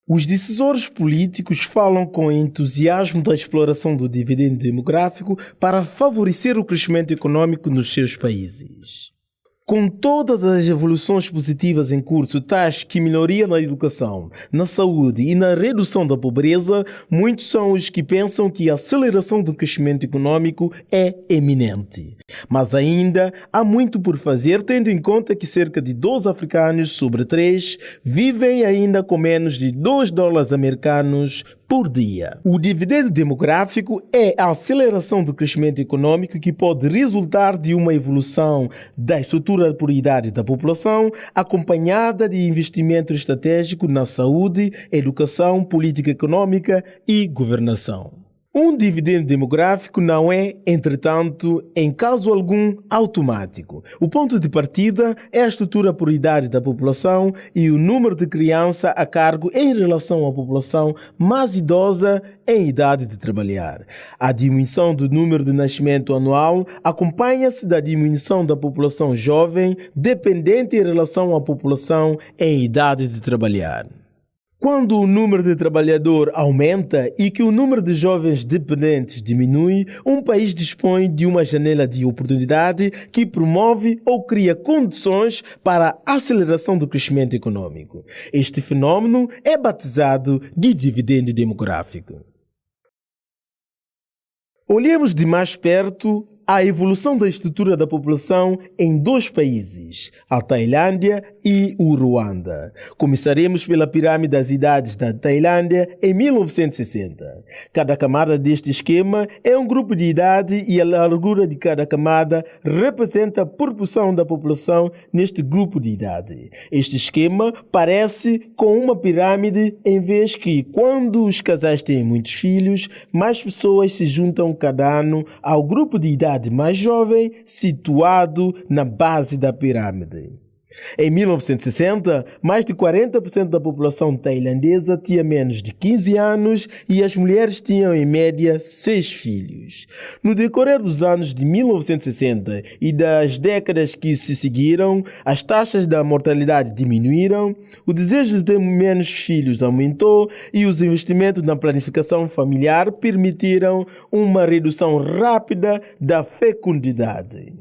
Os decisores políticos falam com entusiasmo da exploração do dividendo demográfico para favorecer o crescimento econômico nos seus países. Com todas as evoluções positivas em curso, tais que melhoria na educação, na saúde e na redução da pobreza, muitos são os que pensam que a aceleração do crescimento econômico é eminente. Mas ainda há muito por fazer, tendo em conta que cerca de 2 africanos sobre 3 vivem ainda com menos de $2 por dia. O dividendo demográfico é a aceleração do crescimento econômico que pode resultar de uma evolução da estrutura por idade da população, acompanhada de investimento estratégico na saúde, educação, política econômica e governação. Um dividendo demográfico não é, entretanto, em caso algum, automático. O ponto de partida é a estrutura por idade da população e o número de crianças a cargo em relação à população mais idosa em idade de trabalhar. A diminuição do número de nascimento anual acompanha-se da diminuição da população jovem dependente em relação à população em idade de trabalhar. Quando o número de trabalhadores aumenta e que o número de jovens dependentes diminui, um país dispõe de uma janela de oportunidade que promove ou cria condições para a aceleração do crescimento econômico. Este fenômeno é batizado de dividendo demográfico. Olhemos de mais perto a evolução da estrutura da população em 2 países, a Tailândia e o Ruanda. Começaremos pela pirâmide das idades da Tailândia em 1960. Cada camada deste esquema é um grupo de idade e a largura de cada camada representa a proporção da população neste grupo de idade. Este esquema parece com uma pirâmide, em vez que, quando os casais têm muitos filhos, mais pessoas se juntam cada ano ao grupo de idade mais jovem situado na base da pirâmide. Em 1960, mais de 40% da população tailandesa tinha menos de 15 anos e as mulheres tinham em média 6 filhos. No decorrer dos anos de 1960 e das décadas que se seguiram, as taxas da mortalidade diminuíram, o desejo de ter menos filhos aumentou e os investimentos na planificação familiar permitiram uma redução rápida da fecundidade.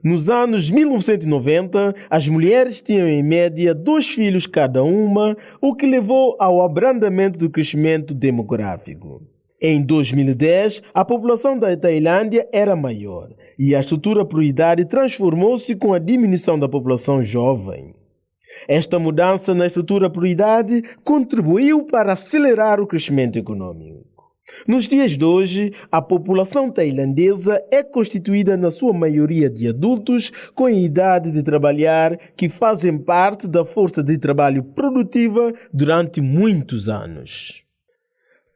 Nos anos 1990, as mulheres tinham em média 2 filhos cada uma, o que levou ao abrandamento do crescimento demográfico. Em 2010, a população da Tailândia era maior e a estrutura por idade transformou-se com a diminuição da população jovem. Esta mudança na estrutura por idade contribuiu para acelerar o crescimento econômico. Nos dias de hoje, a população tailandesa é constituída na sua maioria de adultos com idade de trabalhar que fazem parte da força de trabalho produtiva durante muitos anos.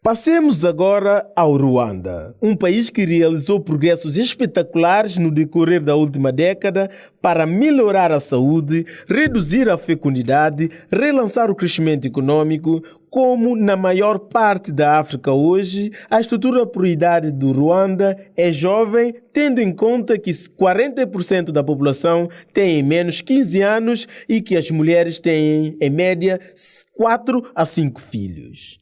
Passemos agora ao Ruanda, um país que realizou progressos espetaculares no decorrer da última década para melhorar a saúde, reduzir a fecundidade, relançar o crescimento econômico. Como na maior parte da África hoje, a estrutura por idade do Ruanda é jovem, tendo em conta que 40% da população tem menos 15 anos e que as mulheres têm, em média, 4 a 5 filhos.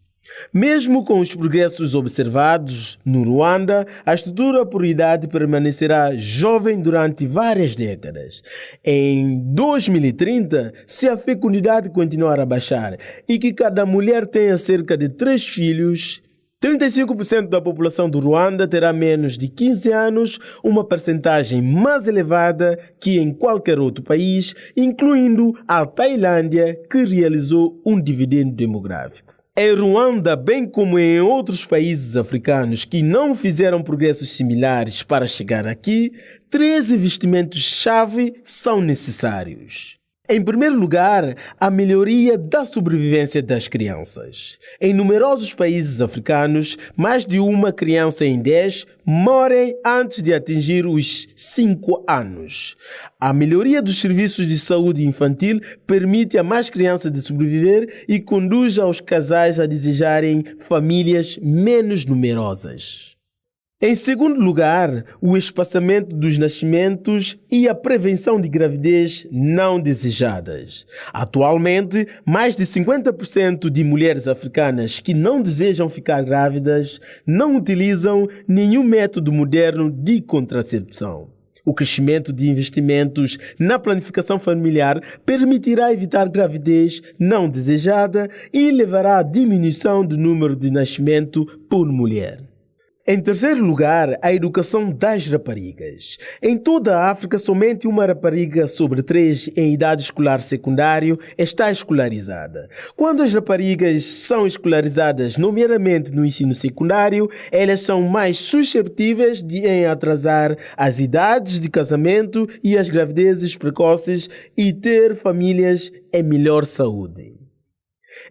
Mesmo com os progressos observados no Ruanda, a estrutura por idade permanecerá jovem durante várias décadas. Em 2030, se a fecundidade continuar a baixar e que cada mulher tenha cerca de 3 filhos, 35% da população do Ruanda terá menos de 15 anos, uma percentagem mais elevada que em qualquer outro país, incluindo a Tailândia, que realizou um dividendo demográfico. Em Ruanda, bem como em outros países africanos que não fizeram progressos similares para chegar aqui, 3 investimentos-chave são necessários. Em primeiro lugar, a melhoria da sobrevivência das crianças. Em numerosos países africanos, mais de uma criança em 10 morrem antes de atingir os 5 anos. A melhoria dos serviços de saúde infantil permite a mais crianças de sobreviver e conduz aos casais a desejarem famílias menos numerosas. Em segundo lugar, o espaçamento dos nascimentos e a prevenção de gravidez não desejadas. Atualmente, mais de 50% de mulheres africanas que não desejam ficar grávidas não utilizam nenhum método moderno de contracepção. O crescimento de investimentos na planificação familiar permitirá evitar gravidez não desejada e levará à diminuição do número de nascimento por mulher. Em terceiro lugar, a educação das raparigas. Em toda a África, somente uma rapariga sobre 3 em idade escolar secundária está escolarizada. Quando as raparigas são escolarizadas, nomeadamente no ensino secundário, elas são mais susceptíveis em atrasar as idades de casamento e as gravidezes precoces e ter famílias em melhor saúde.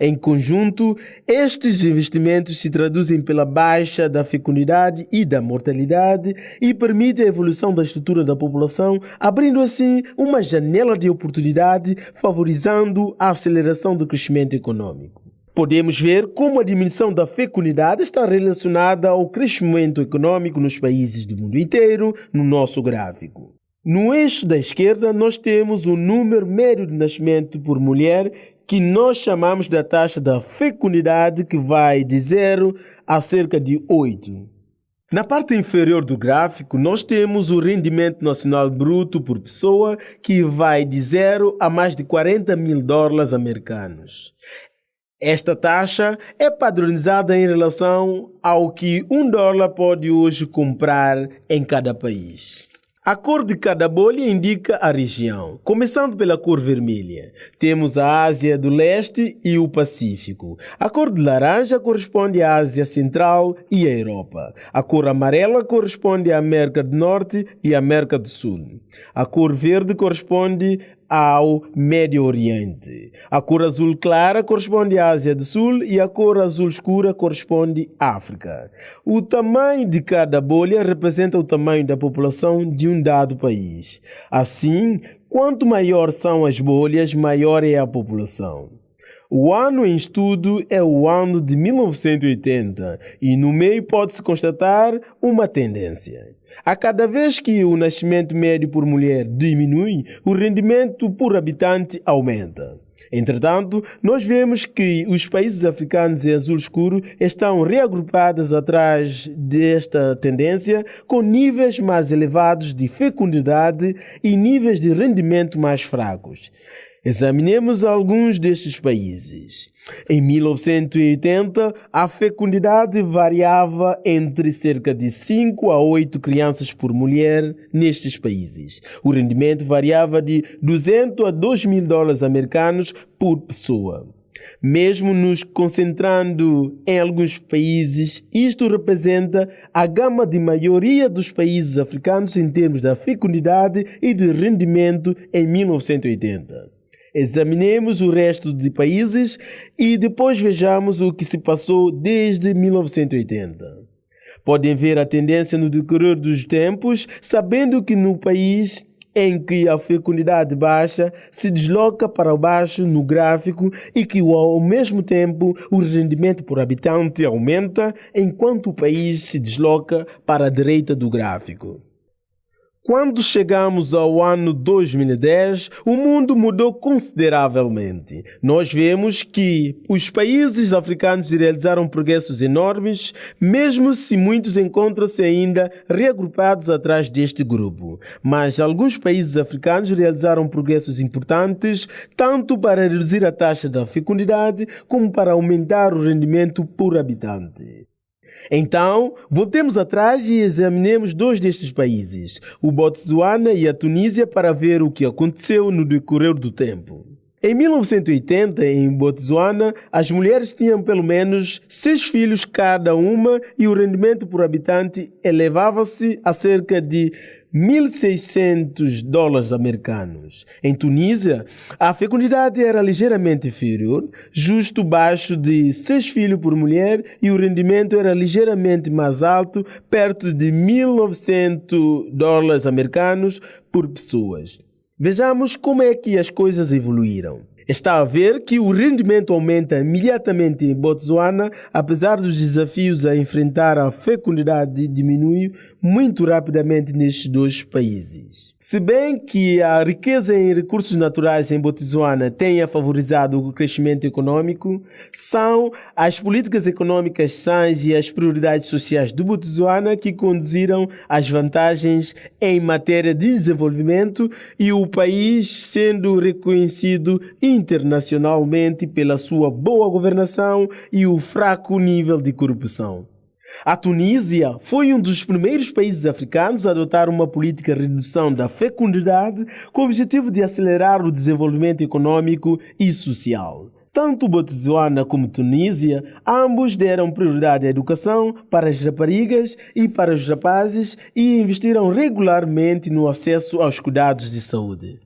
Em conjunto, estes investimentos se traduzem pela baixa da fecundidade e da mortalidade e permitem a evolução da estrutura da população, abrindo assim uma janela de oportunidade, favorizando a aceleração do crescimento econômico. Podemos ver como a diminuição da fecundidade está relacionada ao crescimento econômico nos países do mundo inteiro, no nosso gráfico. No eixo da esquerda, nós temos o número médio de nascimento por mulher, que nós chamamos da taxa da fecundidade, que vai de 0 a cerca de 8. Na parte inferior do gráfico, nós temos o rendimento nacional bruto por pessoa, que vai de 0 a mais de 40 mil dólares americanos. Esta taxa é padronizada em relação ao que $1 pode hoje comprar em cada país. A cor de cada bolha indica a região. Começando pela cor vermelha, temos a Ásia do Leste e o Pacífico. A cor de laranja corresponde à Ásia Central e à Europa. A cor amarela corresponde à América do Norte e à América do Sul. A cor verde corresponde ao Médio Oriente. A cor azul clara corresponde à Ásia do Sul e a cor azul escura corresponde à África. O tamanho de cada bolha representa o tamanho da população de um dado país. Assim, quanto maior são as bolhas, maior é a população. O ano em estudo é o ano de 1980 e no meio pode-se constatar uma tendência. A cada vez que o nascimento médio por mulher diminui, o rendimento por habitante aumenta. Entretanto, nós vemos que os países africanos em azul escuro estão reagrupados atrás desta tendência, com níveis mais elevados de fecundidade e níveis de rendimento mais fracos. Examinemos alguns destes países. Em 1980, a fecundidade variava entre cerca de 5 a 8 crianças por mulher nestes países. O rendimento variava de 200 a 2 mil dólares americanos por pessoa. Mesmo nos concentrando em alguns países, isto representa a gama de maioria dos países africanos em termos da fecundidade e de rendimento em 1980. Examinemos o resto de países e depois vejamos o que se passou desde 1980. Podem ver a tendência no decorrer dos tempos, sabendo que no país em que a fecundidade baixa se desloca para baixo no gráfico e que ao mesmo tempo o rendimento por habitante aumenta enquanto o país se desloca para a direita do gráfico. Quando chegamos ao ano 2010, o mundo mudou consideravelmente. Nós vemos que os países africanos realizaram progressos enormes, mesmo se muitos encontram-se ainda reagrupados atrás deste grupo. Mas alguns países africanos realizaram progressos importantes, tanto para reduzir a taxa da fecundidade, como para aumentar o rendimento por habitante. Então, voltemos atrás e examinemos 2 destes países, o Botsuana e a Tunísia, para ver o que aconteceu no decorrer do tempo. Em 1980, em Botsuana, as mulheres tinham pelo menos 6 filhos cada uma e o rendimento por habitante elevava-se a cerca de $1.600 americanos. Em Tunísia, a fecundidade era ligeiramente inferior, justo baixo de 6 filhos por mulher, e o rendimento era ligeiramente mais alto, perto de $1.900 americanos por pessoas. Vejamos como é que as coisas evoluíram. Está a ver que o rendimento aumenta imediatamente em Botsuana, apesar dos desafios a enfrentar, a fecundidade diminui muito rapidamente nestes dois países. Se bem que a riqueza em recursos naturais em Botsuana tenha favorizado o crescimento econômico, são as políticas econômicas sãs e as prioridades sociais do Botsuana que conduziram às vantagens em matéria de desenvolvimento e o país sendo reconhecido internacionalmente pela sua boa governação e o fraco nível de corrupção. A Tunísia foi um dos primeiros países africanos a adotar uma política de redução da fecundidade com o objetivo de acelerar o desenvolvimento econômico e social. Tanto Botsuana como Tunísia, ambos deram prioridade à educação para as raparigas e para os rapazes e investiram regularmente no acesso aos cuidados de saúde.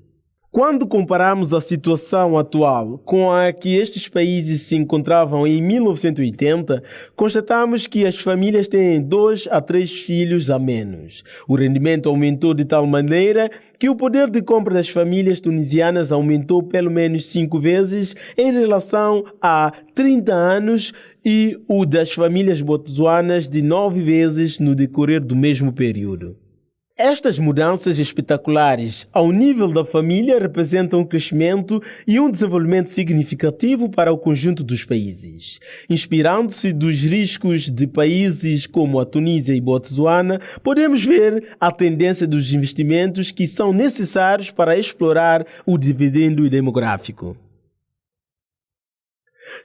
Quando comparamos a situação atual com a que estes países se encontravam em 1980, constatamos que as famílias têm 2 a 3 filhos a menos. O rendimento aumentou de tal maneira que o poder de compra das famílias tunisianas aumentou pelo menos 5 vezes em relação a 30 anos e o das famílias botsuanas de 9 vezes no decorrer do mesmo período. Estas mudanças espetaculares ao nível da família representam um crescimento e um desenvolvimento significativo para o conjunto dos países. Inspirando-se dos riscos de países como a Tunísia e Botsuana, podemos ver a tendência dos investimentos que são necessários para explorar o dividendo demográfico.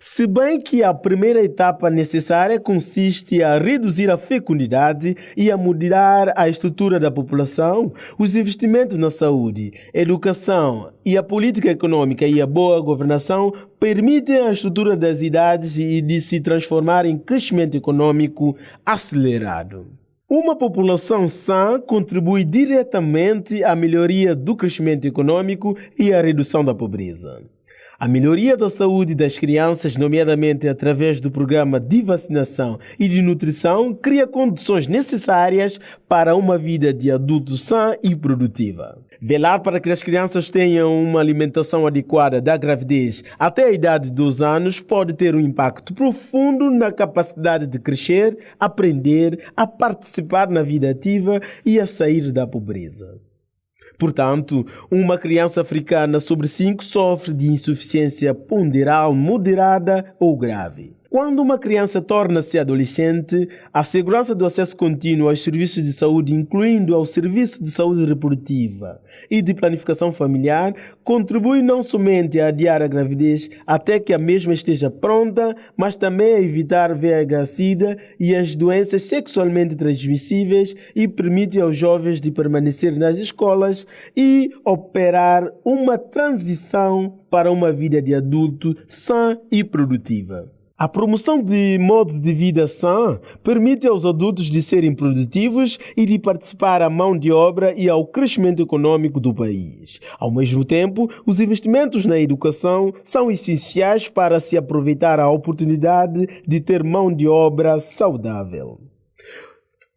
Se bem que a primeira etapa necessária consiste a reduzir a fecundidade e a mudar a estrutura da população, os investimentos na saúde, educação e a política econômica e a boa governação permitem a estrutura das idades e de se transformar em crescimento econômico acelerado. Uma população sã contribui diretamente à melhoria do crescimento econômico e à redução da pobreza. A melhoria da saúde das crianças, nomeadamente através do programa de vacinação e de nutrição, cria condições necessárias para uma vida de adulto sã e produtiva. Velar para que as crianças tenham uma alimentação adequada da gravidez até a idade de 2 anos pode ter um impacto profundo na capacidade de crescer, aprender, a participar na vida ativa e a sair da pobreza. Portanto, uma criança africana sobre 5 sofre de insuficiência ponderal moderada ou grave. Quando uma criança torna-se adolescente, a segurança do acesso contínuo aos serviços de saúde, incluindo ao serviço de saúde reprodutiva e de planificação familiar, contribui não somente a adiar a gravidez até que a mesma esteja pronta, mas também a evitar VIH-Sida e as doenças sexualmente transmissíveis e permite aos jovens de permanecer nas escolas e operar uma transição para uma vida de adulto sã e produtiva. A promoção de modo de vida sã permite aos adultos de serem produtivos e de participar à mão de obra e ao crescimento econômico do país. Ao mesmo tempo, os investimentos na educação são essenciais para se aproveitar a oportunidade de ter mão de obra saudável.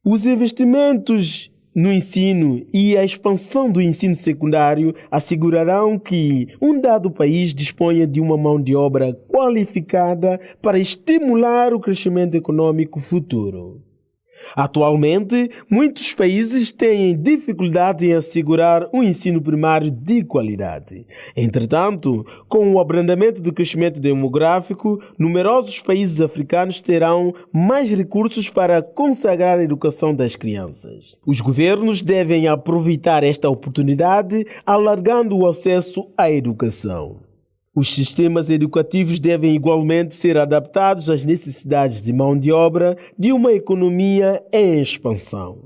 Os investimentos no ensino e a expansão do ensino secundário assegurarão que um dado país disponha de uma mão de obra qualificada para estimular o crescimento econômico futuro. Atualmente, muitos países têm dificuldade em assegurar um ensino primário de qualidade. Entretanto, com o abrandamento do crescimento demográfico, numerosos países africanos terão mais recursos para consagrar a educação das crianças. Os governos devem aproveitar esta oportunidade, alargando o acesso à educação. Os sistemas educativos devem igualmente ser adaptados às necessidades de mão de obra de uma economia em expansão.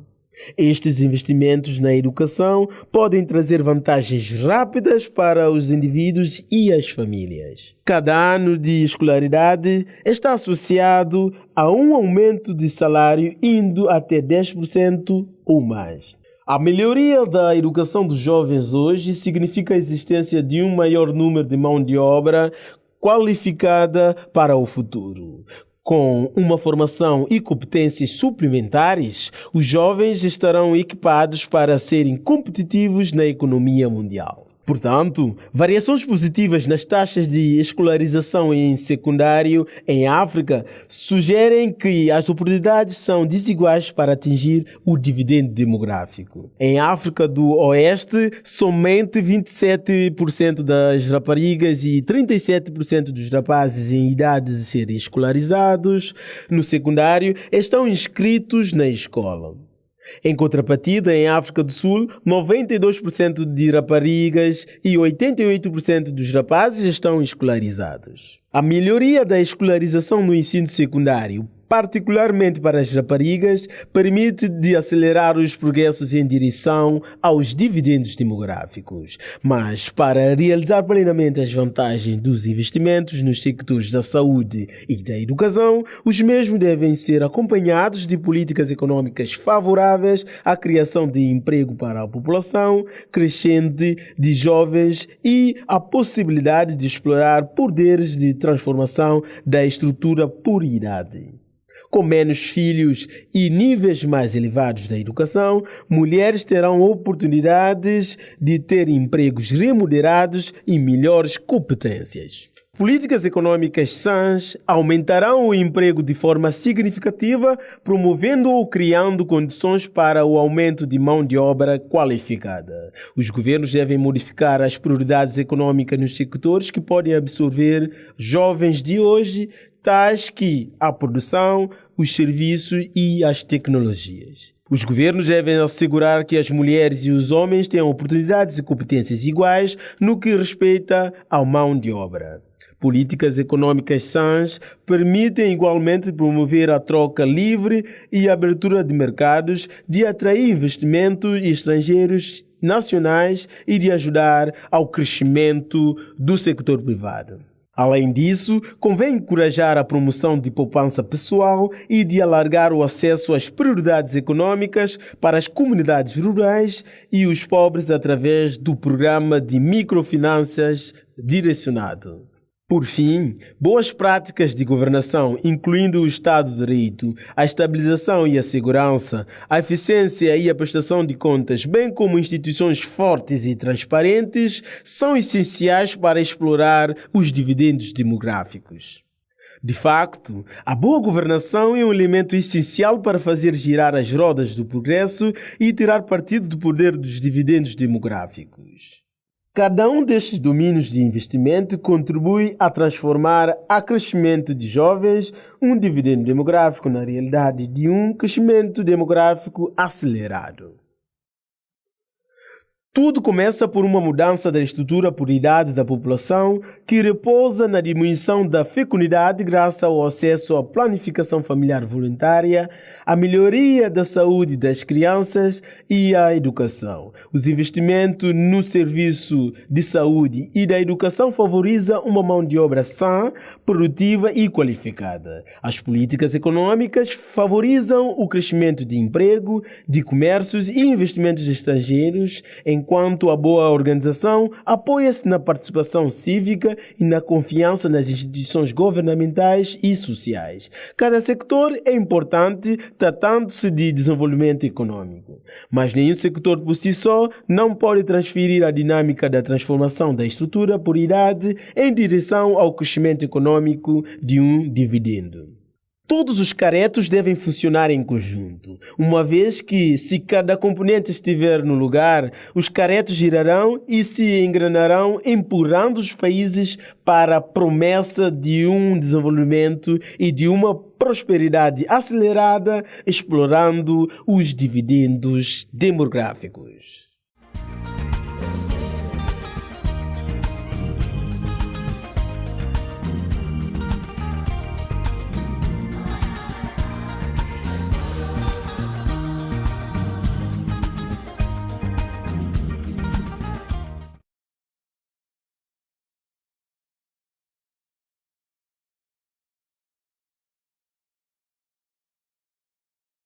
Estes investimentos na educação podem trazer vantagens rápidas para os indivíduos e as famílias. Cada ano de escolaridade está associado a um aumento de salário indo até 10% ou mais. A melhoria da educação dos jovens hoje significa a existência de um maior número de mão de obra qualificada para o futuro. Com uma formação e competências suplementares, os jovens estarão equipados para serem competitivos na economia mundial. Portanto, variações positivas nas taxas de escolarização em secundário em África sugerem que as oportunidades são desiguais para atingir o dividendo demográfico. Em África do Oeste, somente 27% das raparigas e 37% dos rapazes em idade de serem escolarizados no secundário estão inscritos na escola. Em contrapartida, em África do Sul, 92% de raparigas e 88% dos rapazes estão escolarizados. A melhoria da escolarização no ensino secundário, particularmente para as raparigas, permite de acelerar os progressos em direção aos dividendos demográficos. Mas, para realizar plenamente as vantagens dos investimentos nos sectores da saúde e da educação, os mesmos devem ser acompanhados de políticas econômicas favoráveis à criação de emprego para a população crescente de jovens e a possibilidade de explorar poderes de transformação da estrutura por idade. Com menos filhos e níveis mais elevados da educação, mulheres terão oportunidades de ter empregos remunerados e melhores competências. Políticas econômicas sãs aumentarão o emprego de forma significativa, promovendo ou criando condições para o aumento de mão de obra qualificada. Os governos devem modificar as prioridades econômicas nos sectores que podem absorver jovens de hoje, tais que a produção, os serviços e as tecnologias. Os governos devem assegurar que as mulheres e os homens tenham oportunidades e competências iguais no que respeita à mão de obra. Políticas econômicas sãs permitem igualmente promover a troca livre e a abertura de mercados, de atrair investimentos estrangeiros nacionais e de ajudar ao crescimento do setor privado. Além disso, convém encorajar a promoção de poupança pessoal e de alargar o acesso às prioridades econômicas para as comunidades rurais e os pobres através do programa de microfinanças direcionado. Por fim, boas práticas de governação, incluindo o Estado de Direito, a estabilização e a segurança, a eficiência e a prestação de contas, bem como instituições fortes e transparentes, são essenciais para explorar os dividendos demográficos. De facto, a boa governação é um elemento essencial para fazer girar as rodas do progresso e tirar partido do poder dos dividendos demográficos. Cada um destes domínios de investimento contribui a transformar o crescimento de jovens, um dividendo demográfico, na realidade de um crescimento demográfico acelerado. Tudo começa por uma mudança da estrutura por idade da população que repousa na diminuição da fecundidade graças ao acesso à planificação familiar voluntária, à melhoria da saúde das crianças e à educação. Os investimentos no serviço de saúde e da educação favorizam uma mão de obra sã, produtiva e qualificada. As políticas econômicas favorizam o crescimento de emprego, de comércios e investimentos estrangeiros, enquanto a boa organização apoia-se na participação cívica e na confiança nas instituições governamentais e sociais. Cada sector é importante tratando-se de desenvolvimento econômico, mas nenhum sector por si só não pode transferir a dinâmica da transformação da estrutura por idade em direção ao crescimento econômico de um dividendo. Todos os caretos devem funcionar em conjunto, uma vez que, se cada componente estiver no lugar, os caretos girarão e se engrenarão, empurrando os países para a promessa de um desenvolvimento e de uma prosperidade acelerada, explorando os dividendos demográficos.